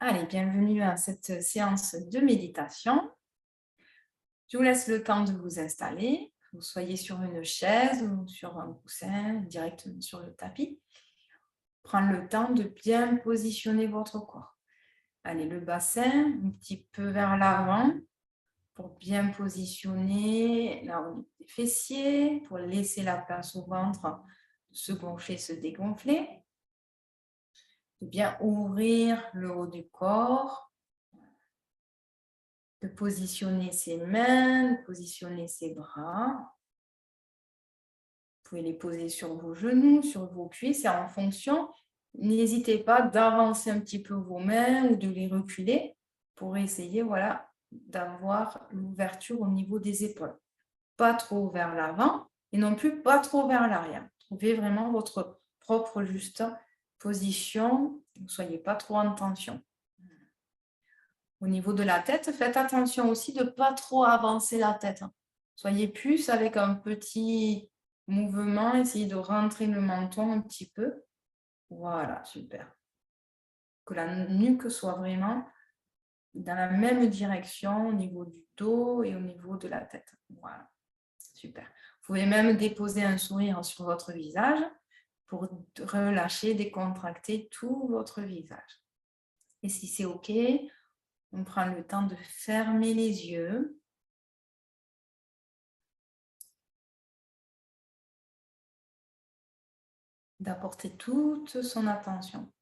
Allez, bienvenue à cette séance de méditation. Je vous laisse le temps de vous installer, que vous soyez sur une chaise ou sur un coussin, directement sur le tapis. Prendre le temps de bien positionner votre corps. Allez, le bassin un petit peu vers l'avant pour bien positionner là au niveau des fessiers, pour laisser la place au ventre de se gonfler, se dégonfler. De bien ouvrir le haut du corps, de positionner ses mains, de positionner ses bras. Vous pouvez les poser sur vos genoux, sur vos cuisses et en fonction, n'hésitez pas d'avancer un petit peu vos mains ou de les reculer pour essayer voilà, d'avoir l'ouverture au niveau des épaules. Pas trop vers l'avant et non plus pas trop vers l'arrière. Trouvez vraiment votre propre juste position. Ne soyez pas trop en tension. Au niveau de la tête, faites attention aussi de ne pas trop avancer la tête. Soyez plus avec un petit mouvement, essayez de rentrer le menton un petit peu. Voilà, super. Que la nuque soit vraiment dans la même direction au niveau du dos et au niveau de la tête. Voilà, super. Vous pouvez même déposer un sourire sur votre visage pour relâcher, décontracter tout votre visage. Et si c'est OK, on prend le temps de fermer les yeux. D'apporter toute son attention,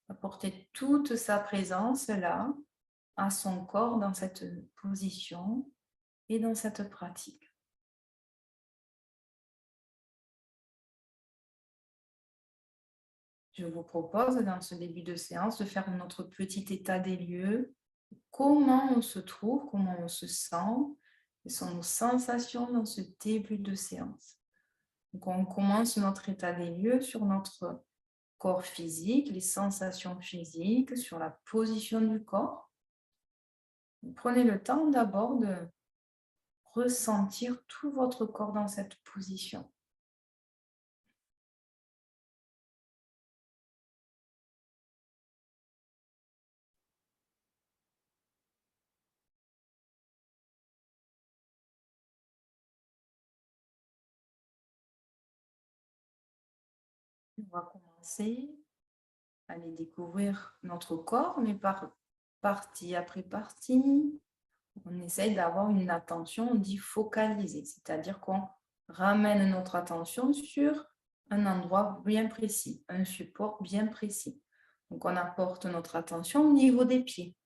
d'apporter toute sa présence là, à son corps dans cette position et dans cette pratique. Je vous propose dans ce début de séance de faire notre petit état des lieux, comment on se trouve, comment on se sent, quelles sont nos sensations dans ce début de séance. Donc on commence notre état des lieux sur notre corps physique, les sensations physiques, sur la position du corps. Prenez le temps d'abord de ressentir tout votre corps dans cette position. On va commencer à aller découvrir notre corps, mais par partie après partie. On essaye d'avoir une attention, on dit focalisée, c'est-à-dire qu'on ramène notre attention sur un endroit bien précis, un support bien précis. Donc on apporte notre attention au niveau des pieds.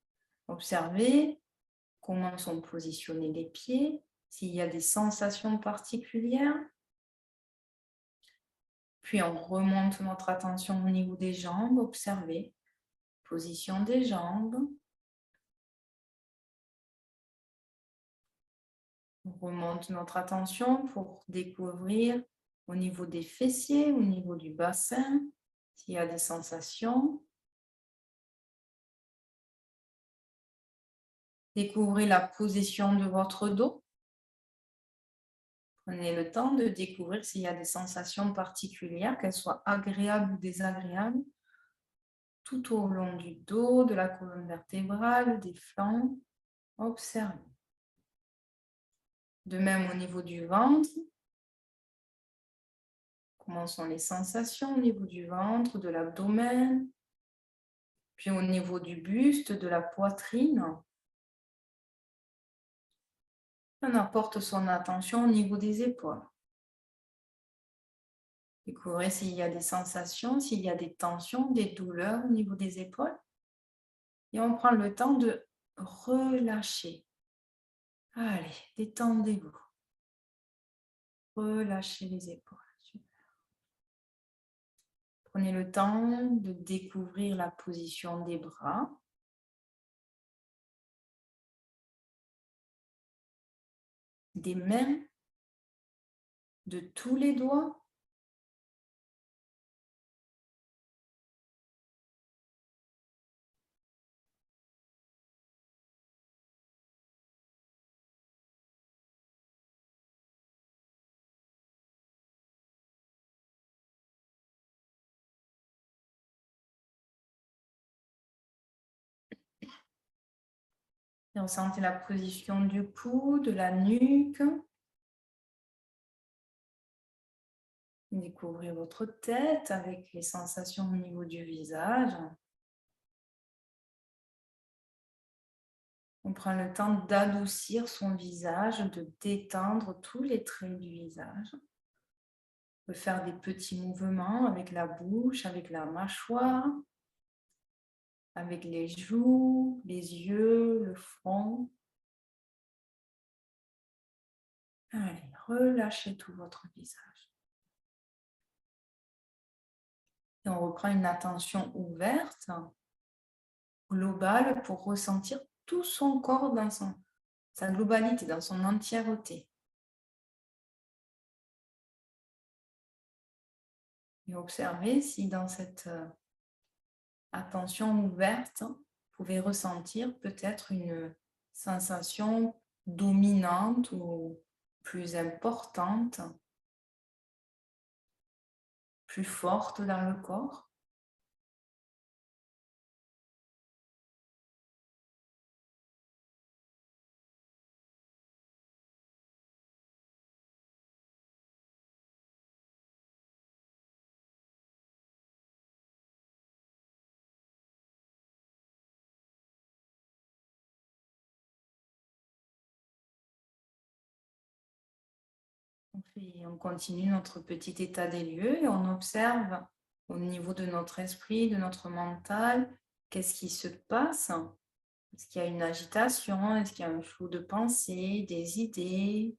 Observez comment sont positionnés les pieds, s'il y a des sensations particulières. Puis on remonte notre attention au niveau des jambes, observez, position des jambes. On remonte notre attention pour découvrir au niveau des fessiers, au niveau du bassin, s'il y a des sensations. Découvrez la position de votre dos. Prenez le temps de découvrir s'il y a des sensations particulières, qu'elles soient agréables ou désagréables, tout au long du dos, de la colonne vertébrale, des flancs. Observez. De même au niveau du ventre. Comment sont les sensations au niveau du ventre, de l'abdomen, puis au niveau du buste, de la poitrine. On apporte son attention au niveau des épaules. Découvrez s'il y a des sensations, s'il y a des tensions, des douleurs au niveau des épaules. Et on prend le temps de relâcher. Allez, détendez-vous. Relâchez les épaules. Prenez le temps de découvrir la position des bras. Des mains, de tous les doigts. Et ressentez la position du cou, de la nuque. Découvrez votre tête avec les sensations au niveau du visage. On prend le temps d'adoucir son visage, de détendre tous les traits du visage. On peut faire des petits mouvements avec la bouche, avec la mâchoire, avec les joues, les yeux, le front. Allez, relâchez tout votre visage. Et on reprend une attention ouverte, globale, pour ressentir tout son corps dans sa globalité, dans son entièreté. Et observez si dans cette attention ouverte, vous pouvez ressentir peut-être une sensation dominante ou plus importante, plus forte dans le corps. On continue notre petit état des lieux et on observe au niveau de notre esprit, de notre mental, qu'est-ce qui se passe? Est-ce qu'il y a une agitation? Est-ce qu'il y a un flou de pensée, des idées,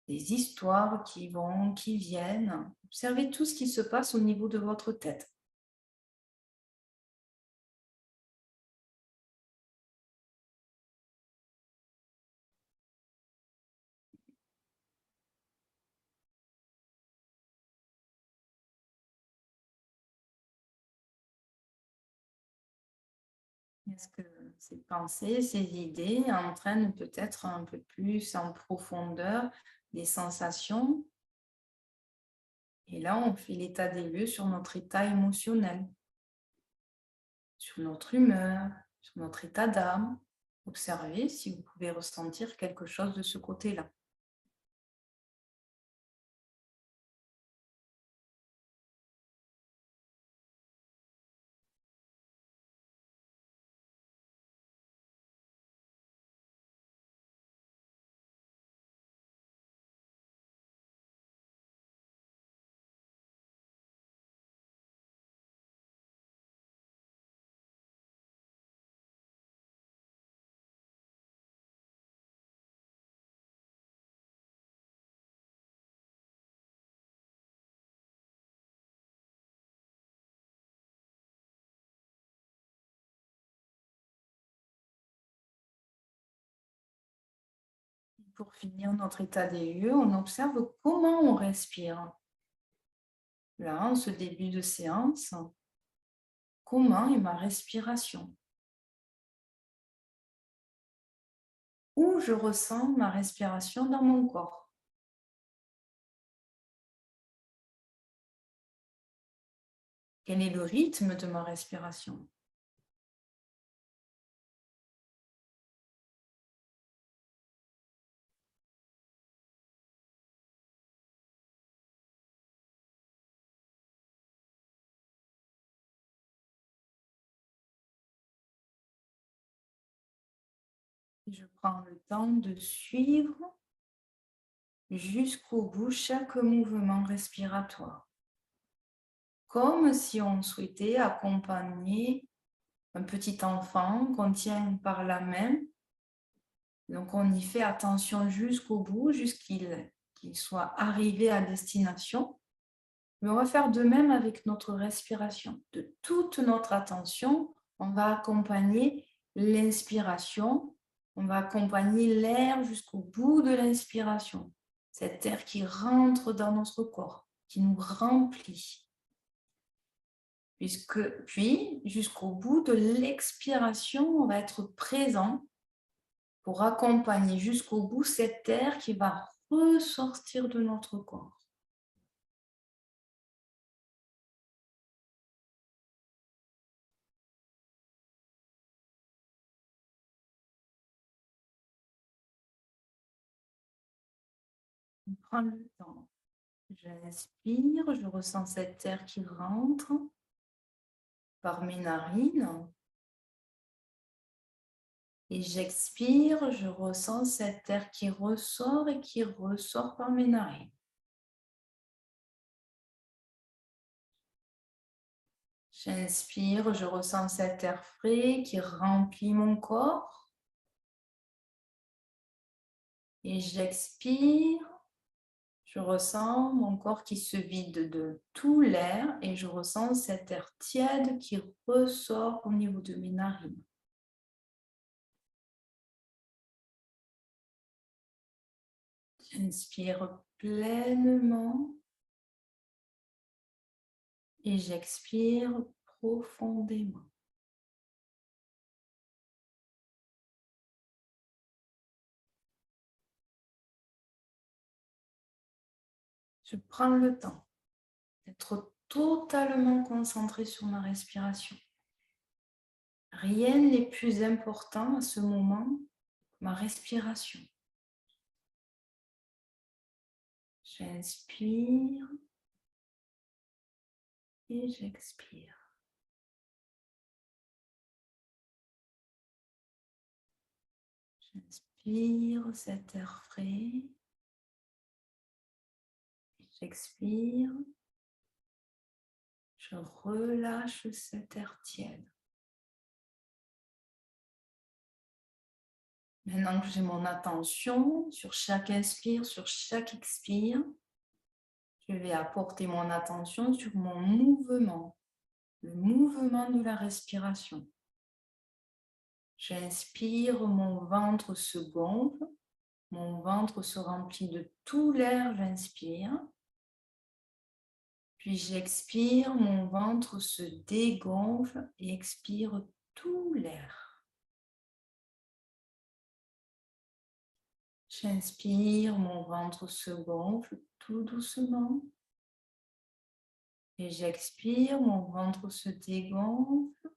des histoires qui vont, qui viennent? Observez tout ce qui se passe au niveau de votre tête. Est-ce que ces pensées, ces idées entraînent peut-être un peu plus en profondeur des sensations? Et là, on fait l'état des lieux sur notre état émotionnel, sur notre humeur, sur notre état d'âme. Observez si vous pouvez ressentir quelque chose de ce côté-là. Pour finir notre état des lieux, on observe comment on respire. Là, en ce début de séance, comment est ma respiration? Où je ressens ma respiration dans mon corps? Quel est le rythme de ma respiration? Je prends le temps de suivre jusqu'au bout chaque mouvement respiratoire, comme si on souhaitait accompagner un petit enfant qu'on tient par la main. Donc, on y fait attention jusqu'au bout, qu'il soit arrivé à destination. Mais on va faire de même avec notre respiration. De toute notre attention, on va accompagner l'inspiration, on va accompagner l'air jusqu'au bout de l'inspiration. Cet air qui rentre dans notre corps, qui nous remplit. Puis, jusqu'au bout de l'expiration, on va être présent pour accompagner jusqu'au bout cet air qui va ressortir de notre corps. Prends le temps. J'inspire, je ressens cet air qui rentre par mes narines. Et j'expire, je ressens cet air qui ressort et qui ressort par mes narines. J'inspire, je ressens cet air frais qui remplit mon corps. Et j'expire, je ressens mon corps qui se vide de tout l'air et je ressens cet air tiède qui ressort au niveau de mes narines. J'inspire pleinement et j'expire profondément. Je prends le temps d'être totalement concentré sur ma respiration. Rien n'est plus important à ce moment que ma respiration. J'inspire et j'expire. J'inspire cet air frais. J'expire. Je relâche cet air tiède. Maintenant que j'ai mon attention sur chaque inspire, sur chaque expire, je vais apporter mon attention sur mon mouvement, le mouvement de la respiration. J'inspire, mon ventre se gonfle, mon ventre se remplit de tout l'air, j'inspire. Puis j'expire, mon ventre se dégonfle et expire tout l'air. J'inspire, mon ventre se gonfle tout doucement. Et j'expire, mon ventre se dégonfle.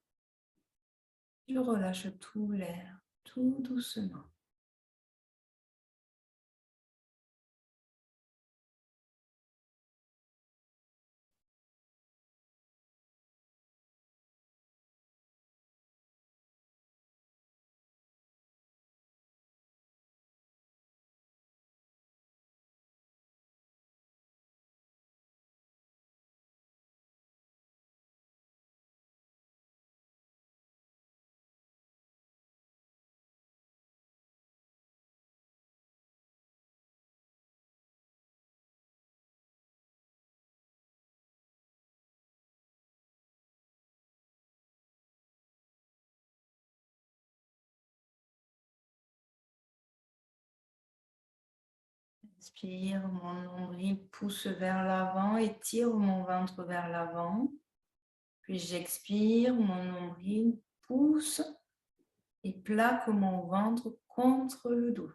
Je relâche tout l'air, tout doucement. Inspire, mon nombril pousse vers l'avant, étire mon ventre vers l'avant. Puis j'expire, mon nombril pousse et plaque mon ventre contre le dos.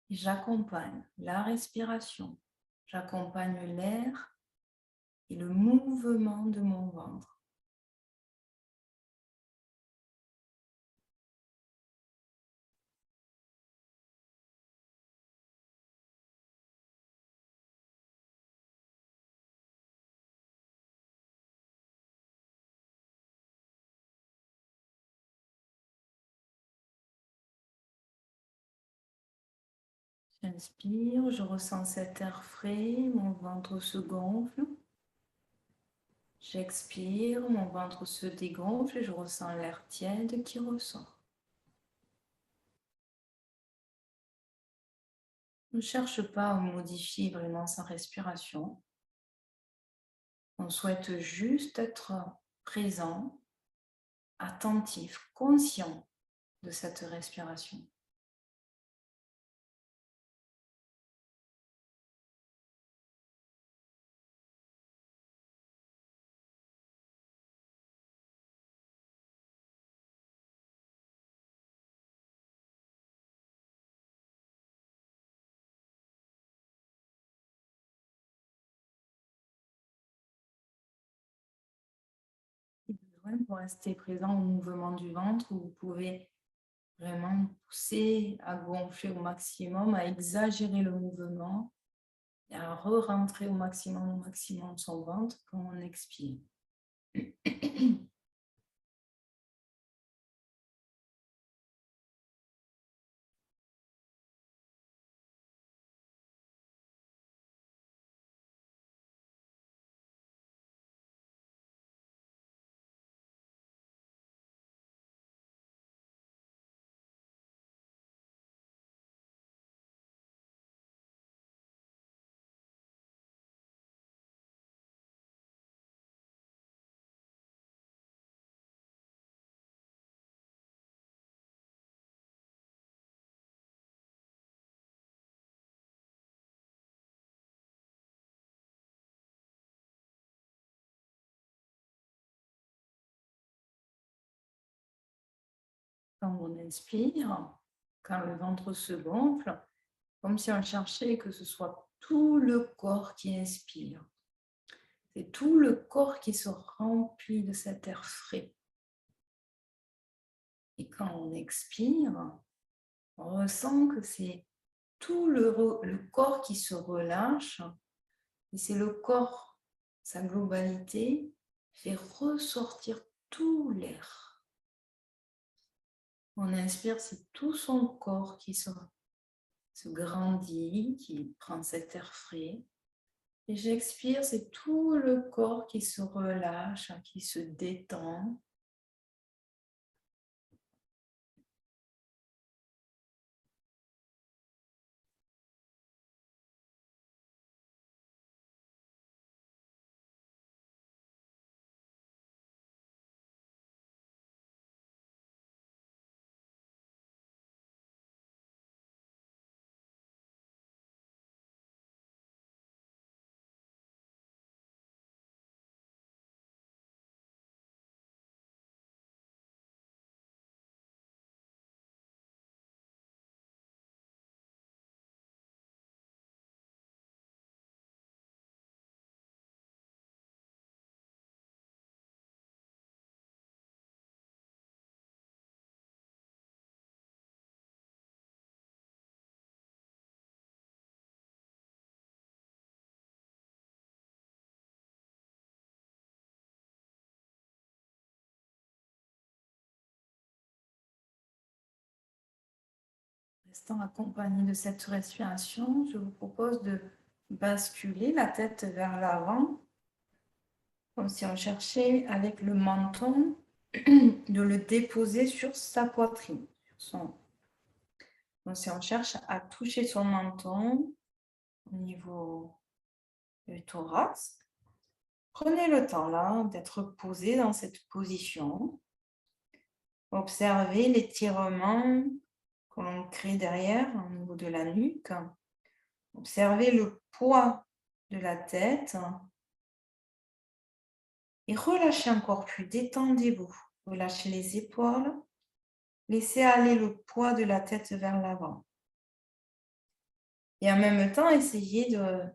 J'accompagne la respiration, j'accompagne l'air et le mouvement de mon ventre. J'inspire, je ressens cet air frais, mon ventre se gonfle. J'expire, mon ventre se dégonfle et je ressens l'air tiède qui ressort. Ne cherche pas à modifier vraiment sa respiration. On souhaite juste être présent, attentif, conscient de cette respiration. Si besoin, pour rester présent au mouvement du ventre, vous pouvez Vraiment pousser à gonfler au maximum, à exagérer le mouvement et à re-rentrer au maximum son ventre quand on expire. Quand on inspire, quand le ventre se gonfle, comme si on cherchait que ce soit tout le corps qui inspire. C'est tout le corps qui se remplit de cet air frais. Et quand on expire, on ressent que c'est tout le corps qui se relâche. Et c'est le corps, sa globalité, fait ressortir tout l'air. On inspire, c'est tout son corps qui se grandit, qui prend cet air frais. Et j'expire, c'est tout le corps qui se relâche, qui se détend. Restant accompagné de cette respiration, je vous propose de basculer la tête vers l'avant, comme si on cherchait avec le menton de le déposer sur sa poitrine. Donc si on cherche à toucher son menton au niveau du thorax, prenez le temps là d'être posé dans cette position. Observez l'étirement que l'on crée derrière au niveau de la nuque. Observez le poids de la tête et relâchez encore plus, détendez-vous. Relâchez les épaules, laissez aller le poids de la tête vers l'avant. Et en même temps, essayez de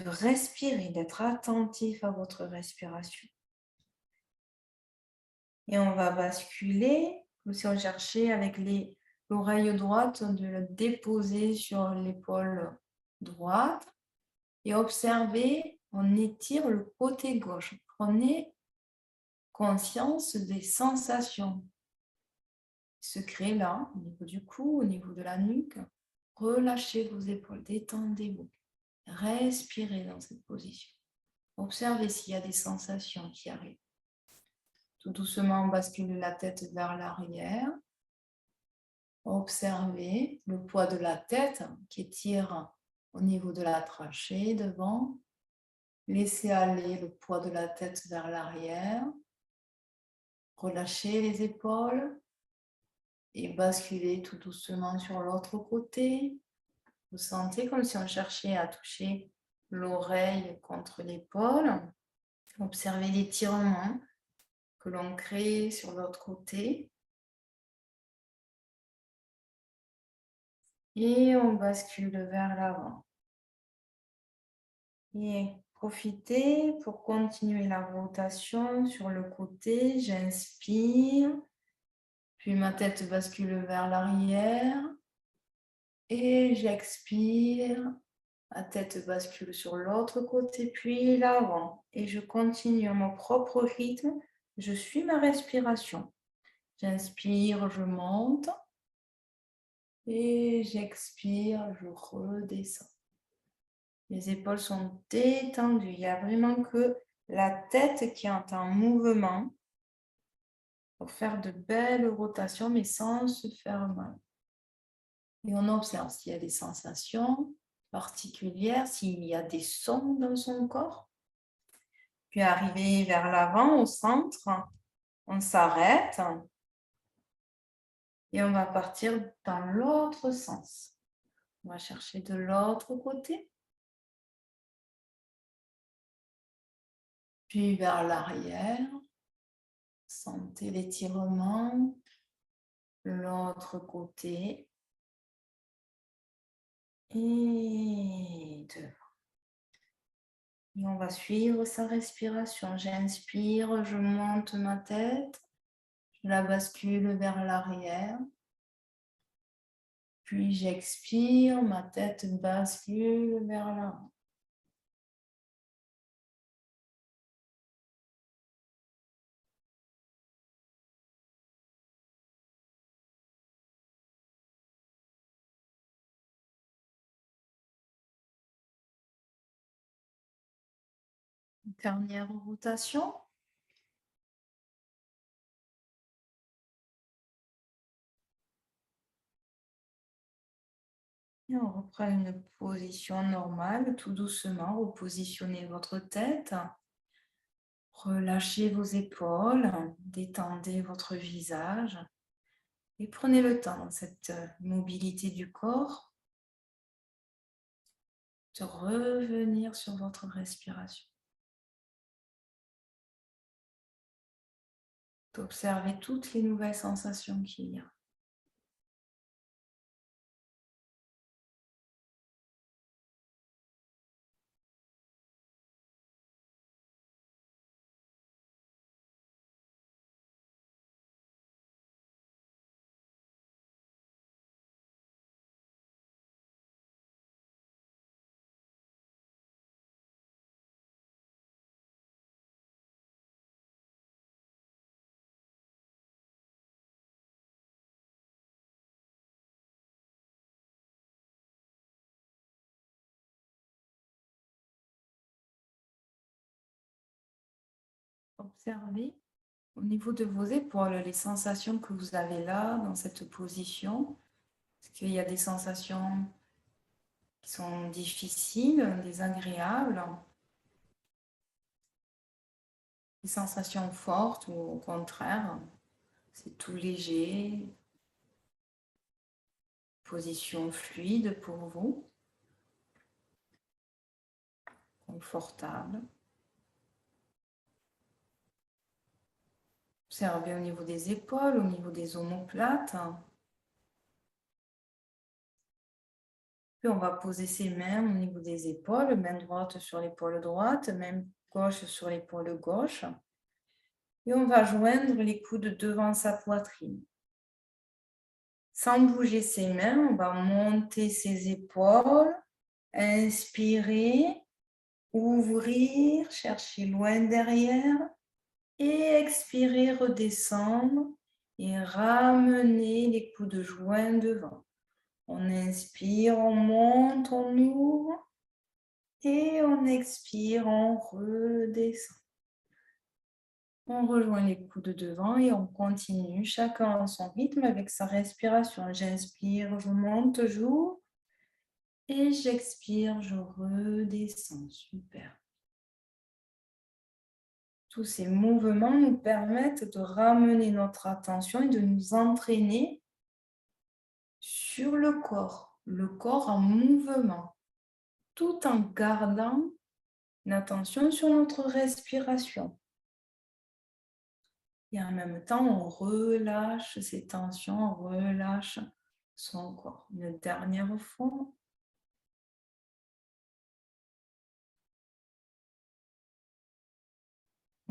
respirer, d'être attentif à votre respiration. Et on va basculer, comme si on cherchait avec l'oreille droite de le déposer sur l'épaule droite. Et observez, on étire le côté gauche. Prenez conscience des sensations qui se créent là, au niveau du cou, au niveau de la nuque. Relâchez vos épaules, détendez-vous. Respirez dans cette position. Observez s'il y a des sensations qui arrivent. Tout doucement, on bascule la tête vers l'arrière. Observez le poids de la tête qui étire au niveau de la trachée devant. Laissez aller le poids de la tête vers l'arrière. Relâchez les épaules et basculez tout doucement sur l'autre côté. Vous sentez comme si on cherchait à toucher l'oreille contre l'épaule. Observez l'étirement que l'on crée sur l'autre côté. Et on bascule vers l'avant. Et profitez pour continuer la rotation sur le côté. J'inspire. Puis ma tête bascule vers l'arrière. Et j'expire. Ma tête bascule sur l'autre côté, puis l'avant. Et je continue à mon propre rythme. Je suis ma respiration. J'inspire, je monte. Et j'expire, je redescends. Les épaules sont détendues. Il n'y a vraiment que la tête qui est en mouvement pour faire de belles rotations, mais sans se faire mal. Et on observe s'il y a des sensations particulières, s'il y a des sons dans son corps. Puis arriver vers l'avant, au centre, on s'arrête et on va partir dans l'autre sens. On va chercher de l'autre côté. Puis vers l'arrière, sentez l'étirement. L'autre côté. Et devant. Et on va suivre sa respiration. J'inspire, je monte ma tête. Je la bascule vers l'arrière. Puis j'expire, ma tête bascule vers l'avant. Dernière rotation. Et on reprend une position normale, tout doucement. Repositionnez votre tête. Relâchez vos épaules. Détendez votre visage. Et prenez le temps, dans cette mobilité du corps, de revenir sur votre respiration. D'observer toutes les nouvelles sensations qu'il y a. Observez au niveau de vos épaules les sensations que vous avez là, dans cette position. Est-ce qu'il y a des sensations qui sont difficiles, désagréables, des sensations fortes ou au contraire, c'est tout léger, position fluide pour vous, confortable. Observez au niveau des épaules, au niveau des omoplates. Puis on va poser ses mains au niveau des épaules, main droite sur l'épaule droite, main gauche sur l'épaule gauche. Et on va joindre les coudes devant sa poitrine. Sans bouger ses mains, on va monter ses épaules, inspirer, ouvrir, chercher loin derrière. Et expirer, redescendre et ramener les coudes joints devant. On inspire, on monte, on ouvre. Et on expire, on redescend. On rejoint les coudes devant et on continue, chacun à son rythme avec sa respiration. J'inspire, je monte, j'ouvre. Et j'expire, je redescends. Super. Tous ces mouvements nous permettent de ramener notre attention et de nous entraîner sur le corps en mouvement, tout en gardant l'attention sur notre respiration. Et en même temps, on relâche ces tensions, on relâche son corps. Une dernière fois.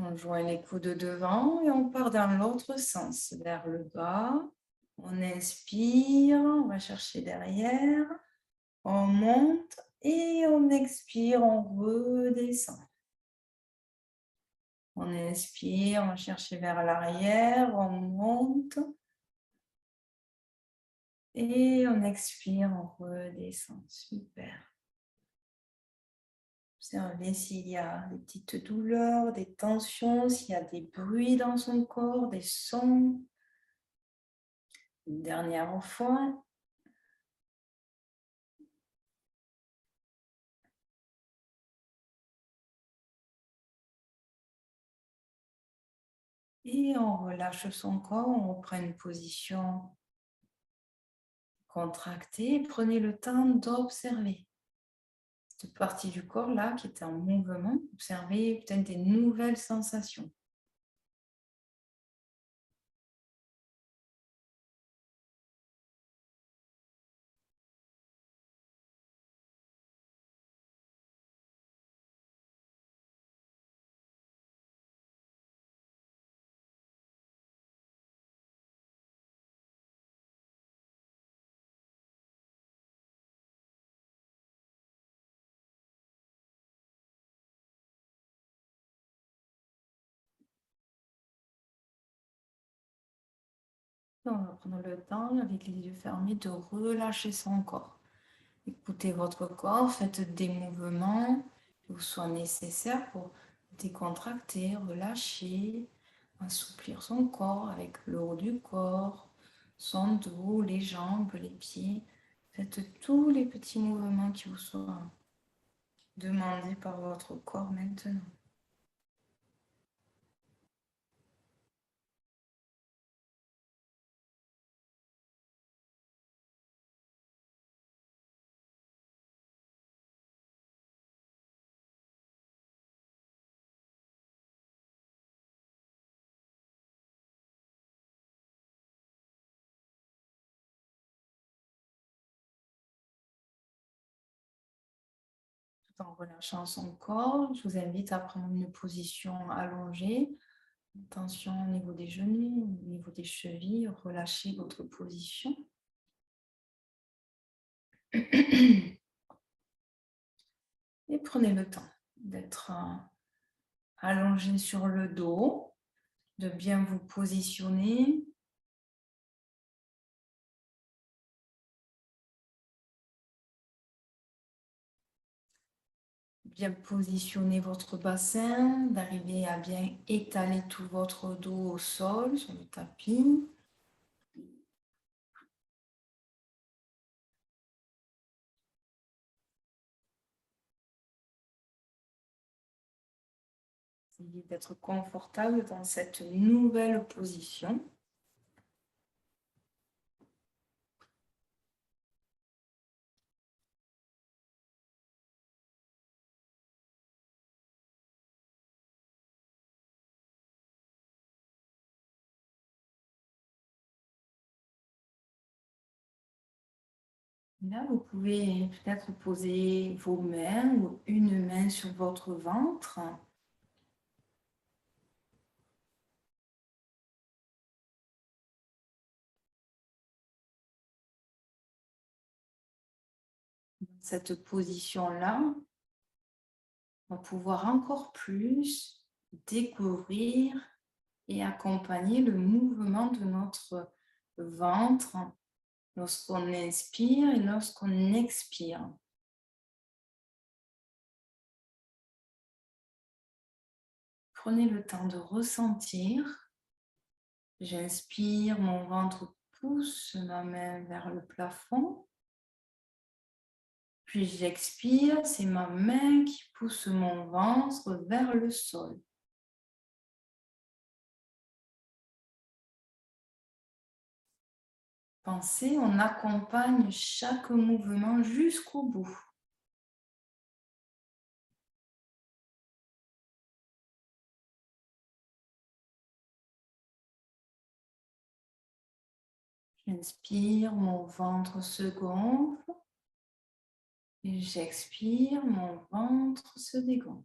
On joint les coudes devant et on part dans l'autre sens, vers le bas. On inspire, on va chercher derrière. On monte et on expire, on redescend. On inspire, on cherche vers l'arrière, on monte. Et on expire, on redescend. Super. Observez s'il y a des petites douleurs, des tensions, s'il y a des bruits dans son corps, des sons. Une dernière fois. Et on relâche son corps, on reprend une position contractée. Prenez le temps d'observer cette partie du corps là qui est en mouvement. Observez peut-être des nouvelles sensations. On va prendre le temps, avec les yeux fermés, de relâcher son corps. Écoutez votre corps, faites des mouvements qui vous soient nécessaires pour décontracter, relâcher, assouplir son corps avec le haut du corps, son dos, les jambes, les pieds. Faites tous les petits mouvements qui vous soient demandés par votre corps maintenant. Tout en relâchant son corps, je vous invite à prendre une position allongée. Attention au niveau des genoux, au niveau des chevilles, relâchez votre position. Et prenez le temps d'être allongé sur le dos, de bien vous positionner. Bien positionner votre bassin, d'arriver à bien étaler tout votre dos au sol, sur le tapis. Essayez d'être confortable dans cette nouvelle position. Là, vous pouvez peut-être poser vos mains ou une main sur votre ventre. Dans cette position-là, on va pouvoir encore plus découvrir et accompagner le mouvement de notre ventre lorsqu'on inspire et lorsqu'on expire. Prenez le temps de ressentir. J'inspire, mon ventre pousse ma main vers le plafond. Puis j'expire, c'est ma main qui pousse mon ventre vers le sol. Pensez, on accompagne chaque mouvement jusqu'au bout. J'inspire, mon ventre se gonfle. Et j'expire, mon ventre se dégonfle.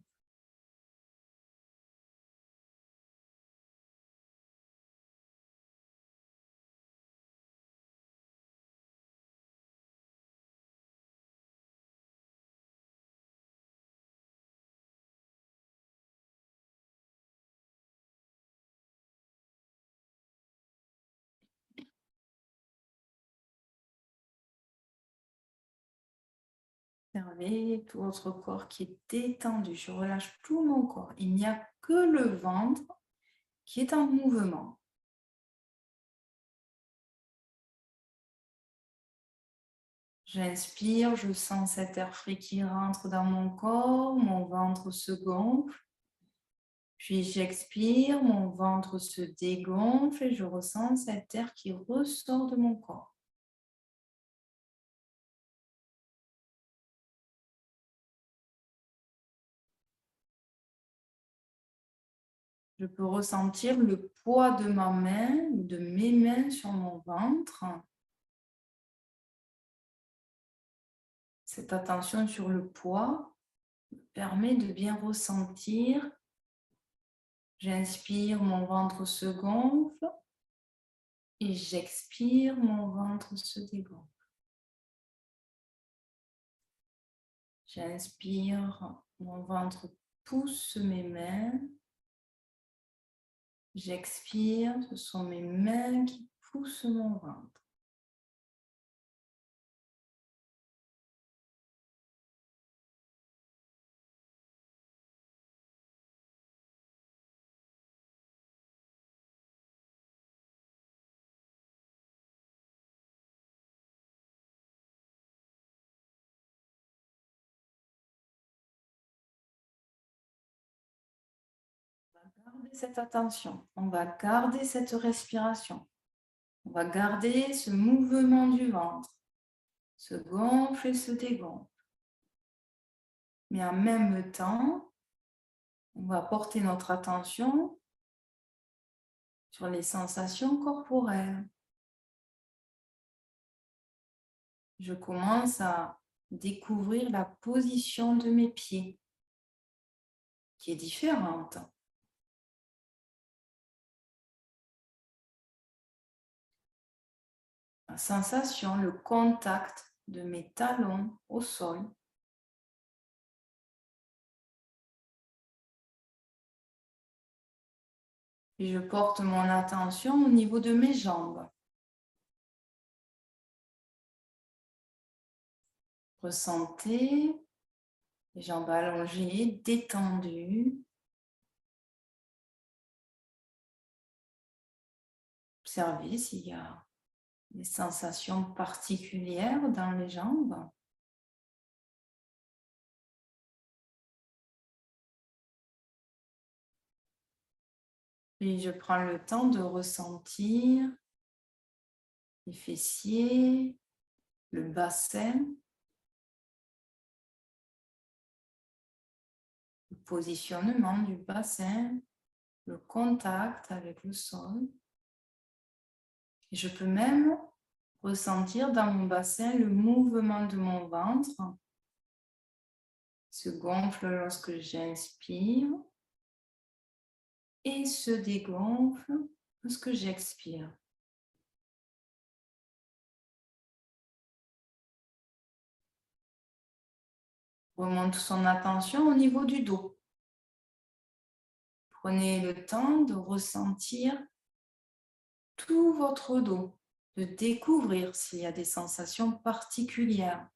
Observez tout votre corps qui est détendu. Je relâche tout mon corps. Il n'y a que le ventre qui est en mouvement. J'inspire, je sens cet air frais qui rentre dans mon corps, mon ventre se gonfle. Puis j'expire, mon ventre se dégonfle et je ressens cet air qui ressort de mon corps. Je peux ressentir le poids de ma main ou de mes mains sur mon ventre. Cette attention sur le poids me permet de bien ressentir. J'inspire, mon ventre se gonfle et j'expire, mon ventre se dégonfle. J'inspire, mon ventre pousse mes mains. J'expire, ce sont mes mains qui poussent mon ventre. On va garder cette attention, on va garder cette respiration, on va garder ce mouvement du ventre, se gonfle et se dégonfle. Mais en même temps, on va porter notre attention sur les sensations corporelles. Je commence à découvrir la position de mes pieds, qui est différente. La sensation, le contact de mes talons au sol. Et je porte mon attention au niveau de mes jambes. Ressentez les jambes allongées, détendues. Observez s'il y a des sensations particulières dans les jambes. Puis je prends le temps de ressentir les fessiers, le bassin, le positionnement du bassin, le contact avec le sol. Et je peux même ressentir dans mon bassin le mouvement de mon ventre se gonfle lorsque j'inspire et se dégonfle lorsque j'expire. Remonte son attention au niveau du dos. Prenez le temps de ressentir tout votre dos, de découvrir s'il y a des sensations particulières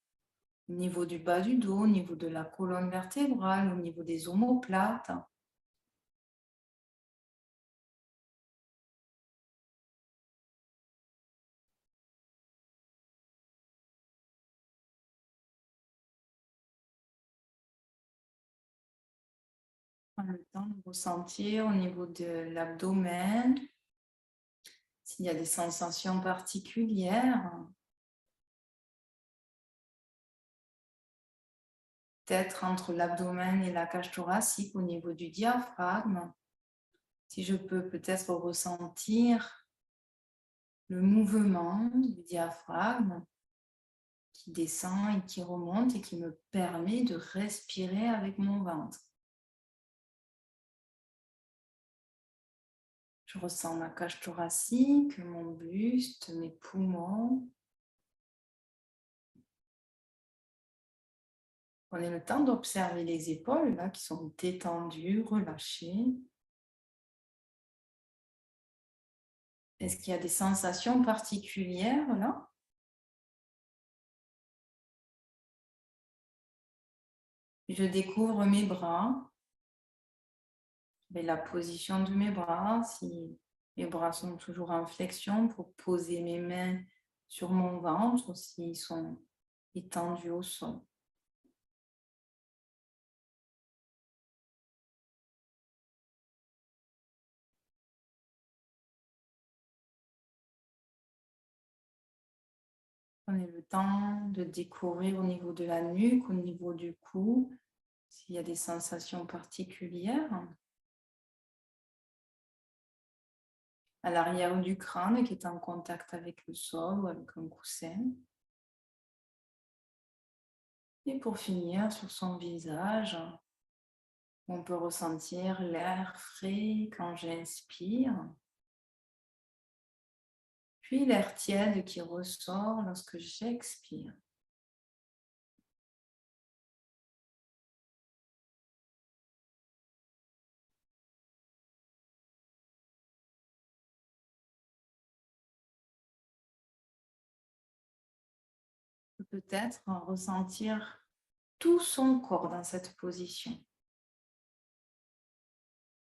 au niveau du bas du dos, au niveau de la colonne vertébrale, au niveau des omoplates. Prends le temps de ressentir au niveau de l'abdomen s'il y a des sensations particulières. Peut-être entre l'abdomen et la cage thoracique au niveau du diaphragme. Si je peux peut-être ressentir le mouvement du diaphragme qui descend et qui remonte et qui me permet de respirer avec mon ventre. Je ressens ma cage thoracique, mon buste, mes poumons. Prenez le temps d'observer les épaules là, qui sont détendues, relâchées. Est-ce qu'il y a des sensations particulières là? Je découvre mes bras, et la position de mes bras, si mes bras sont toujours en flexion pour poser mes mains sur mon ventre, s'ils sont étendus au sol. Prenez le temps de découvrir au niveau de la nuque, au niveau du cou, s'il y a des sensations particulières. À l'arrière du crâne qui est en contact avec le sol ou avec un coussin. Et pour finir, sur son visage, on peut ressentir l'air frais quand j'inspire, puis l'air tiède qui ressort lorsque j'expire. Peut-être ressentir tout son corps dans cette position.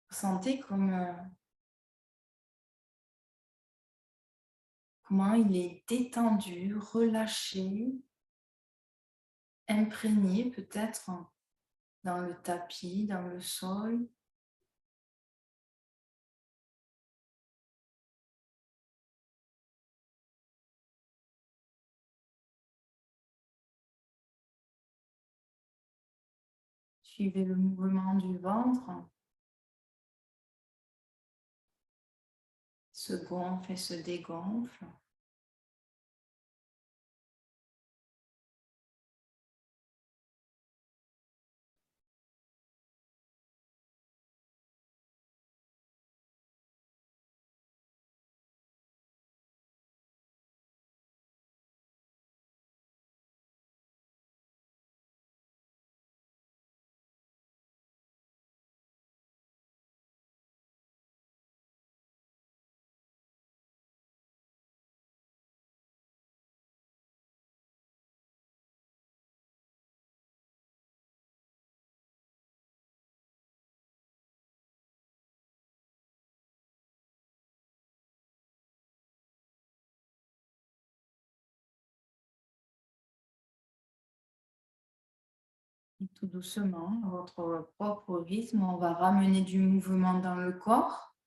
Ressentez comment il est détendu, relâché, imprégné peut-être dans le tapis, dans le sol. Suivez le mouvement du ventre, se gonfle et se dégonfle. Et tout doucement, à votre propre rythme, on va ramener du mouvement dans le corps,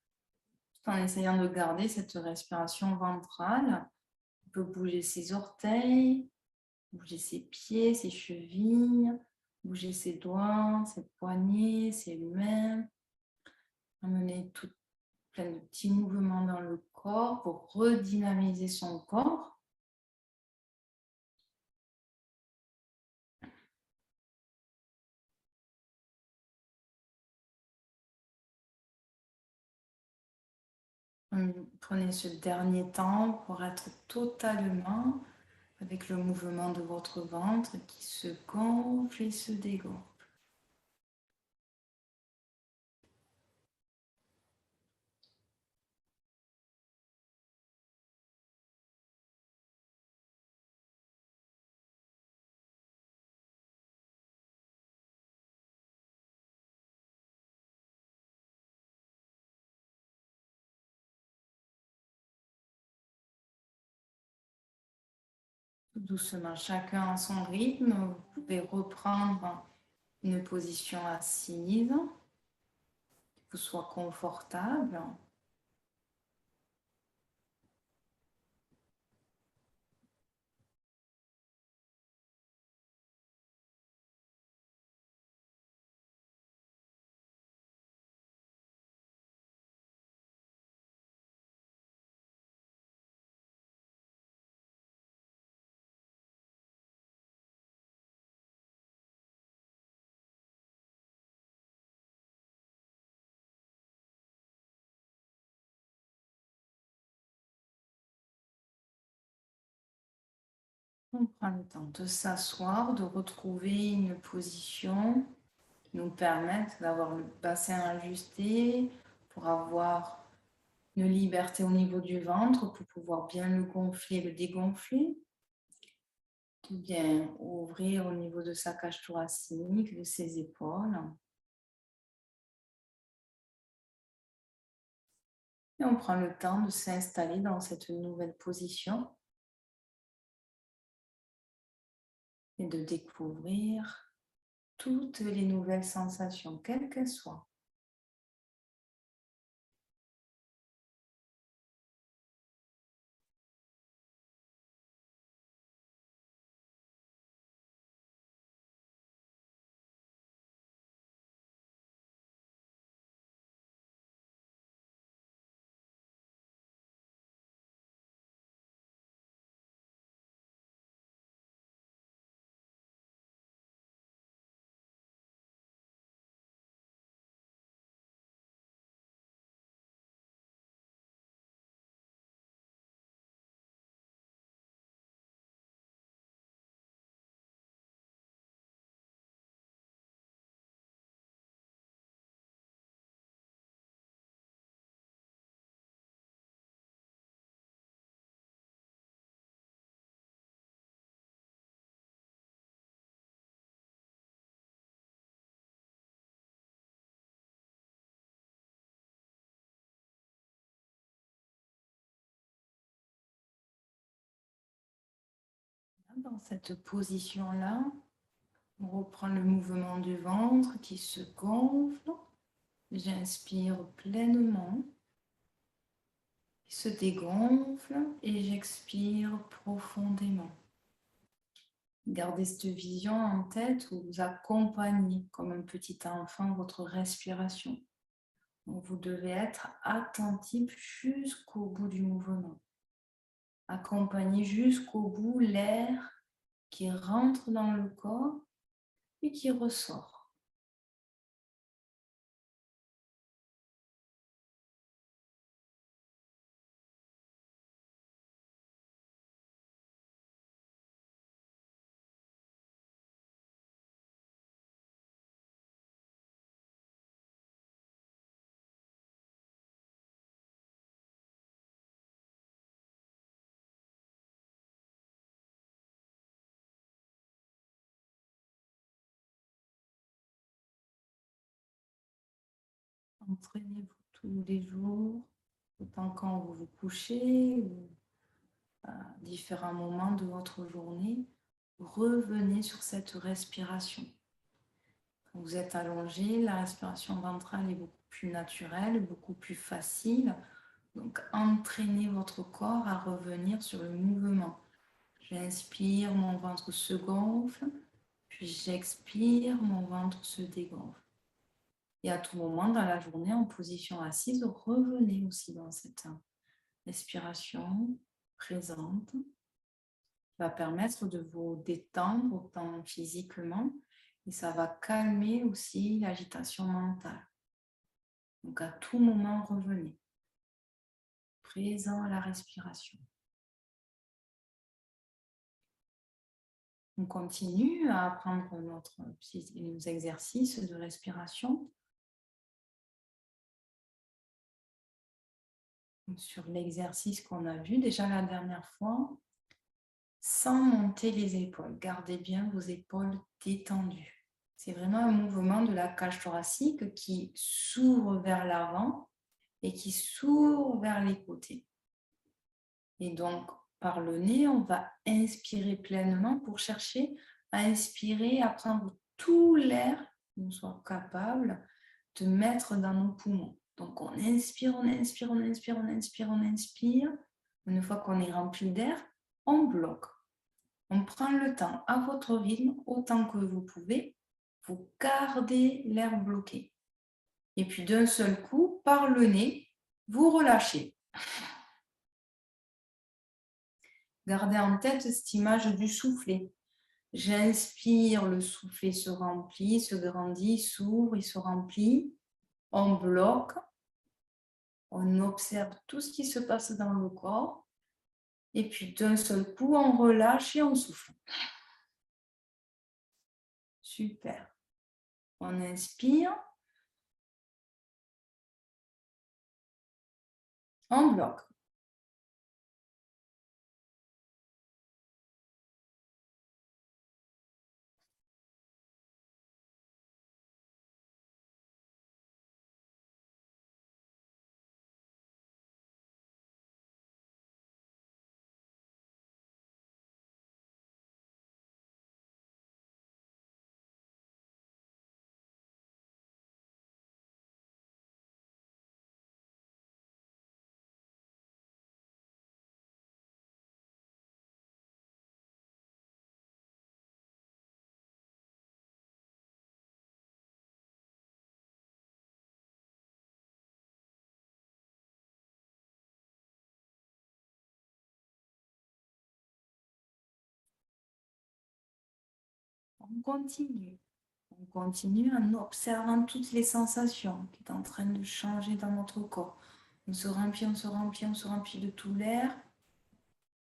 tout en essayant de garder cette respiration ventrale. On peut bouger ses orteils, bouger ses pieds, ses chevilles, bouger ses doigts, ses poignets, ses mains. Amener tout plein de petits mouvements dans le corps pour redynamiser son corps. Prenez ce dernier temps pour être totalement avec le mouvement de votre ventre qui se gonfle et se dégonfle. Tout doucement, chacun à son rythme, vous pouvez reprendre une position assise, qui vous soit confortable. On prend le temps de s'asseoir, de retrouver une position qui nous permette d'avoir le bassin ajusté pour avoir une liberté au niveau du ventre pour pouvoir bien le gonfler, le dégonfler. de bien ouvrir au niveau de sa cage thoracique, de ses épaules. Et on prend le temps de s'installer dans cette nouvelle position et de découvrir toutes les nouvelles sensations, quelles qu'elles soient. Dans cette position-là, on reprend le mouvement du ventre qui se gonfle. J'inspire pleinement, il se dégonfle et j'expire profondément. Gardez cette vision en tête où vous accompagnez comme un petit enfant votre respiration. Donc vous devez être attentif jusqu'au bout du mouvement. Accompagner jusqu'au bout l'air qui rentre dans le corps et qui ressort. Entraînez-vous tous les jours, autant quand vous vous couchez ou à différents moments de votre journée. Revenez sur cette respiration. Quand vous êtes allongé, la respiration ventrale est beaucoup plus naturelle, beaucoup plus facile. Donc, entraînez votre corps à revenir sur le mouvement. J'inspire, mon ventre se gonfle, puis j'expire, mon ventre se dégonfle. Et à tout moment dans la journée, en position assise, revenez aussi dans cette respiration présente qui va permettre de vous détendre autant physiquement et ça va calmer aussi l'agitation mentale. Donc à tout moment, revenez, présent à la respiration. On continue à apprendre nos exercices de respiration. Sur l'exercice qu'on a vu déjà la dernière fois, sans monter les épaules. Gardez bien vos épaules détendues. C'est vraiment un mouvement de la cage thoracique qui s'ouvre vers l'avant et qui s'ouvre vers les côtés. Et donc, par le nez, on va inspirer pleinement pour chercher à inspirer, à prendre tout l'air que nous sommes capables de mettre dans nos poumons. Donc, on inspire, on inspire, on inspire, on inspire, on inspire. Une fois qu'on est rempli d'air, on bloque. On prend le temps à votre rythme, autant que vous pouvez. Vous gardez l'air bloqué. Et puis d'un seul coup, par le nez, vous relâchez. Gardez en tête cette image du soufflet. J'inspire, le soufflet se remplit, se grandit, s'ouvre, il se remplit. On bloque. On observe tout ce qui se passe dans le corps. Et puis d'un seul coup, on relâche et on souffle. Super. On inspire. On bloque. On continue. On continue en observant toutes les sensations qui sont en train de changer dans notre corps. On se remplit, on se remplit, on se remplit de tout l'air.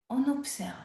On observe.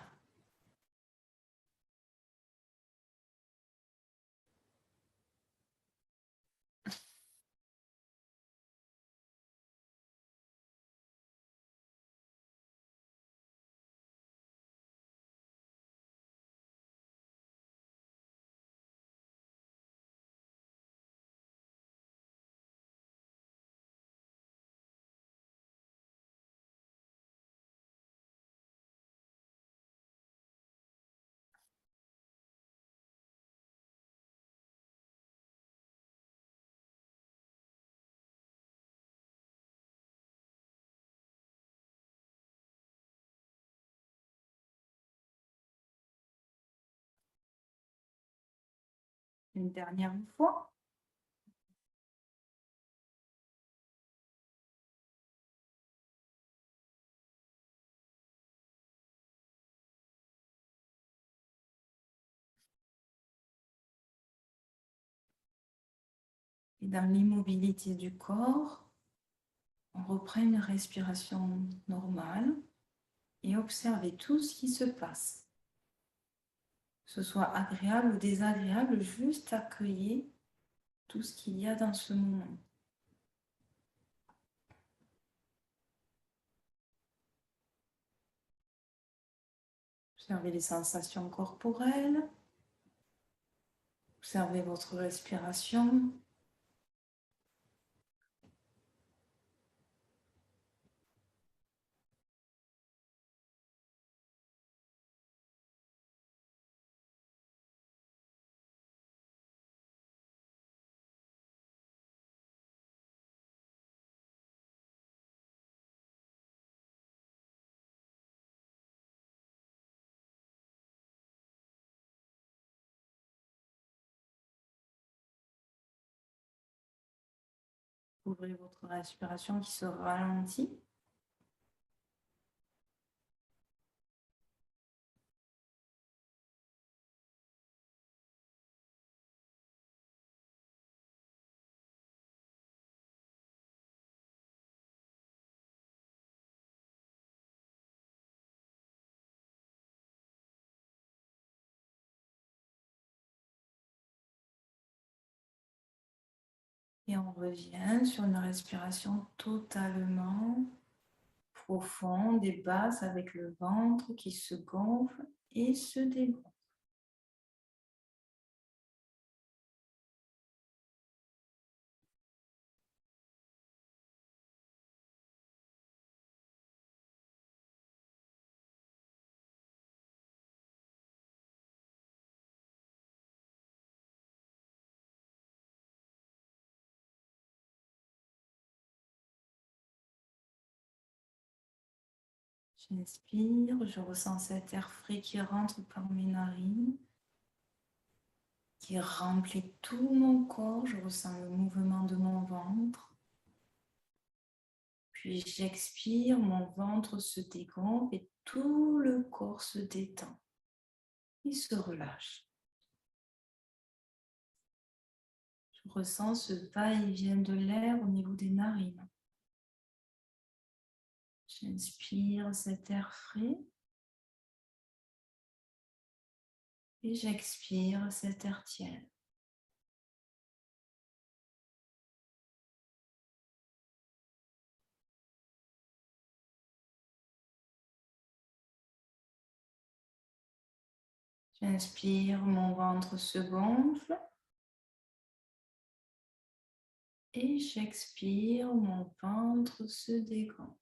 Une dernière fois. Et dans l'immobilité du corps, on reprend une respiration normale et observez tout ce qui se passe. Que ce soit agréable ou désagréable, juste accueillez tout ce qu'il y a dans ce moment. Observez les sensations corporelles. Observez votre respiration. Ouvrez votre respiration qui se ralentit. Et on revient sur une respiration totalement profonde et basse avec le ventre qui se gonfle et se dégonfle. J'inspire, je ressens cet air frais qui rentre par mes narines, qui remplit tout mon corps. Je ressens le mouvement de mon ventre. Puis j'expire, mon ventre se dégonfle et tout le corps se détend. Il se relâche. Je ressens ce va-et-vient de l'air au niveau des narines. J'inspire cet air frais et j'expire cet air tiède. J'inspire, mon ventre se gonfle et j'expire, mon ventre se dégonfle.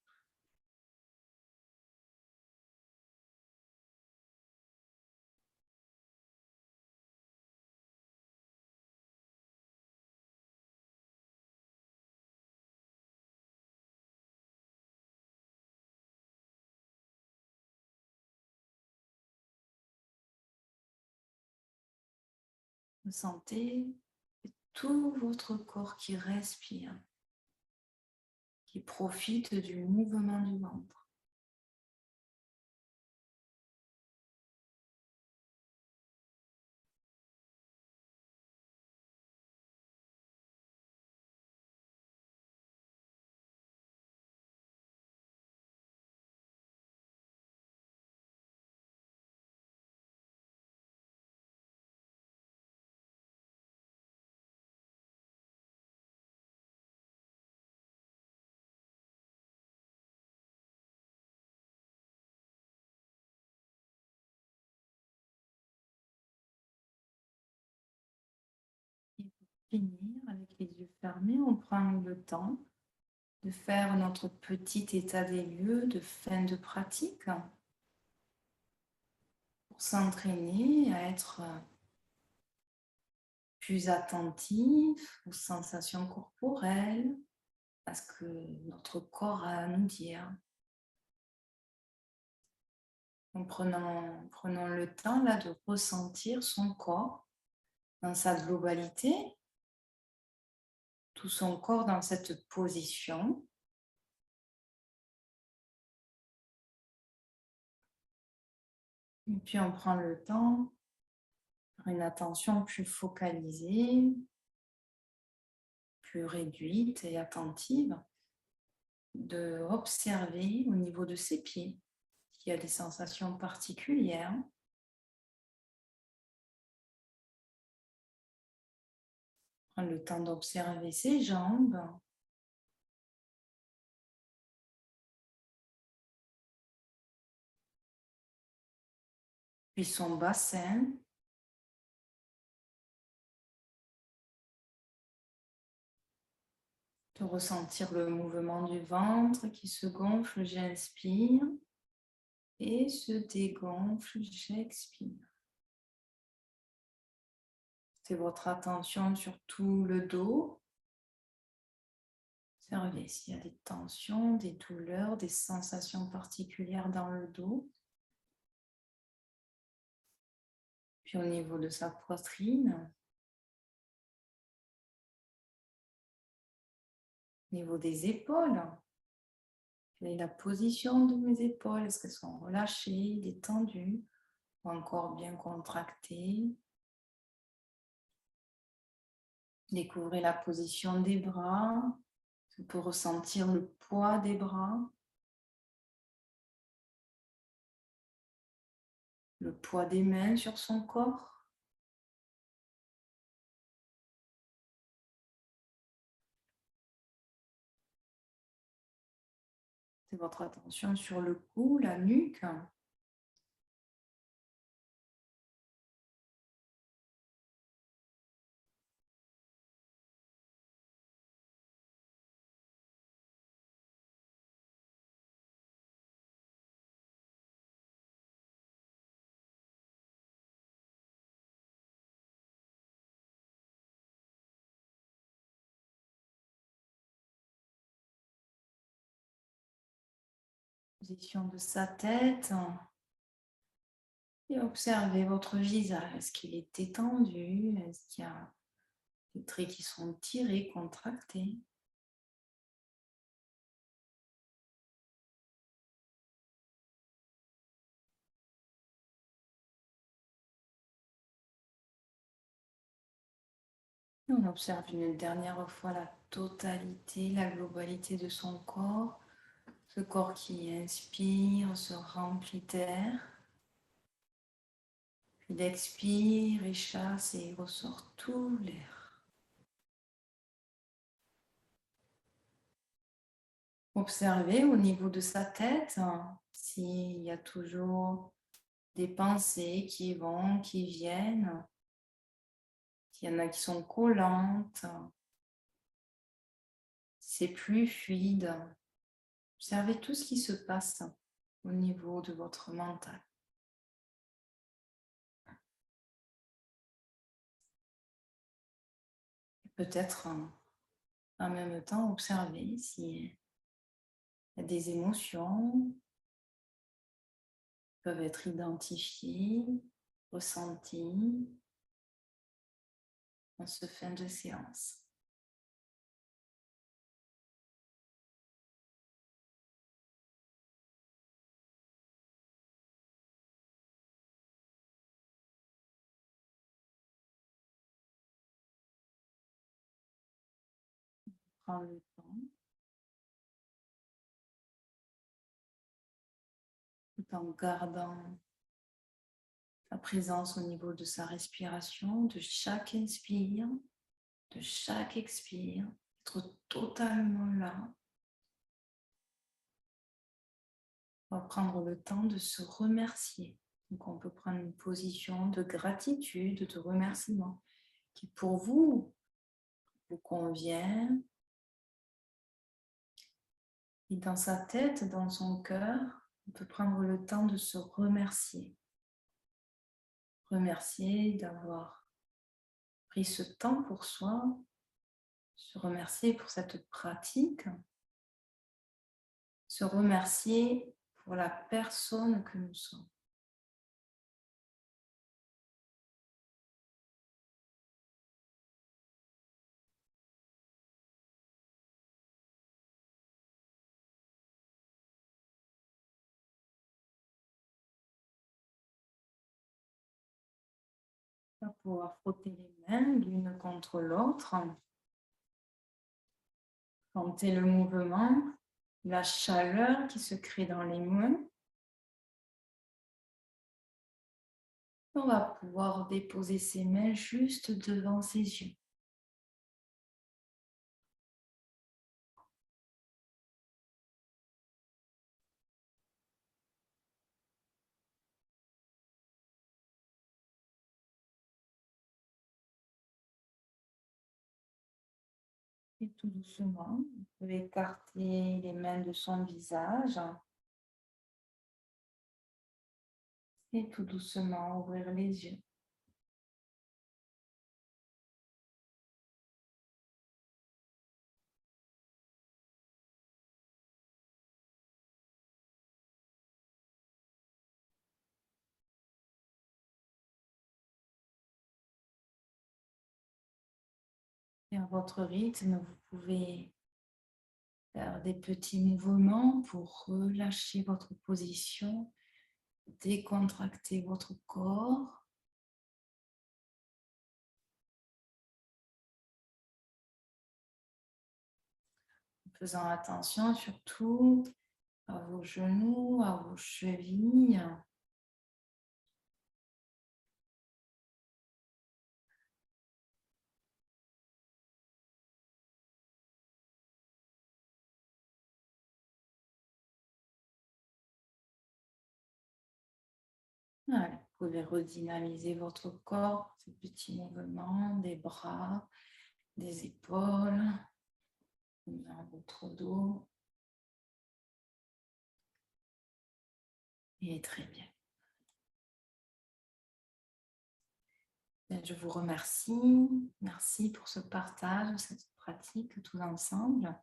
Vous sentez tout votre corps qui respire, qui profite du mouvement du ventre. finir, avec les yeux fermés, on prend le temps de faire notre petit état des lieux de fin de pratique pour s'entraîner à être plus attentif aux sensations corporelles, à ce que notre corps a à nous dire. En prenons le temps là de ressentir son corps dans sa globalité, tout son corps dans cette position. Et puis on prend le temps, une attention plus focalisée, plus réduite et attentive, de observer au niveau de ses pieds s'il y a des sensations particulières. Prendre le temps d'observer ses jambes. Puis son bassin. De ressentir le mouvement du ventre qui se gonfle, j'inspire, et se dégonfle, j'expire. C'est votre attention sur tout le dos. Observez s'il y a des tensions, des douleurs, des sensations particulières dans le dos. Puis au niveau de sa poitrine, au niveau des épaules, quelle est la position de mes épaules? Est-ce qu'elles sont relâchées, détendues ou encore bien contractées? Découvrez la position des bras. On peut ressentir le poids des bras, le poids des mains sur son corps. C'est votre attention sur le cou, la nuque. Position de sa tête. Et observez votre visage. Est-ce qu'il est détendu? Est-ce qu'il y a des traits qui sont tirés, contractés? On observe une dernière fois la totalité, la globalité de son corps. Ce corps qui inspire, se remplit d'air. Puis il expire et chasse et ressort tout l'air. Observez au niveau de sa tête s'il y a toujours des pensées qui vont, qui viennent, s'il y en a qui sont collantes, c'est plus fluide. Observez tout ce qui se passe au niveau de votre mental. Peut-être en même temps observer s'il y a des émotions qui peuvent être identifiées, ressenties en ce fin de séance. Prends le temps, tout en gardant la présence au niveau de sa respiration, de chaque inspire, de chaque expire, être totalement là. On va prendre le temps de se remercier. Donc on peut prendre une position de gratitude, de remerciement, qui pour vous vous convient. Et dans sa tête, dans son cœur, on peut prendre le temps de se remercier. Remercier d'avoir pris ce temps pour soi, se remercier pour cette pratique, se remercier pour la personne que nous sommes. On va pouvoir frotter les mains l'une contre l'autre. Sentez le mouvement, la chaleur qui se crée dans les mains. On va pouvoir déposer ses mains juste devant ses yeux. Et tout doucement, vous pouvez écarter les mains de son visage. Et tout doucement, ouvrir les yeux. Et à votre rythme, vous pouvez faire des petits mouvements pour relâcher votre position, décontracter votre corps. En faisant attention surtout à vos genoux, à vos chevilles. Voilà, vous pouvez redynamiser votre corps, ces petits mouvements des bras, des épaules, dans votre dos. Et très bien. Je vous remercie. Merci pour ce partage, cette pratique tous ensemble.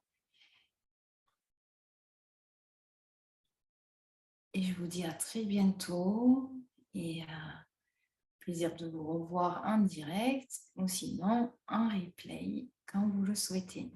Et je vous dis à très bientôt. Et plaisir de vous revoir en direct ou sinon en replay quand vous le souhaitez.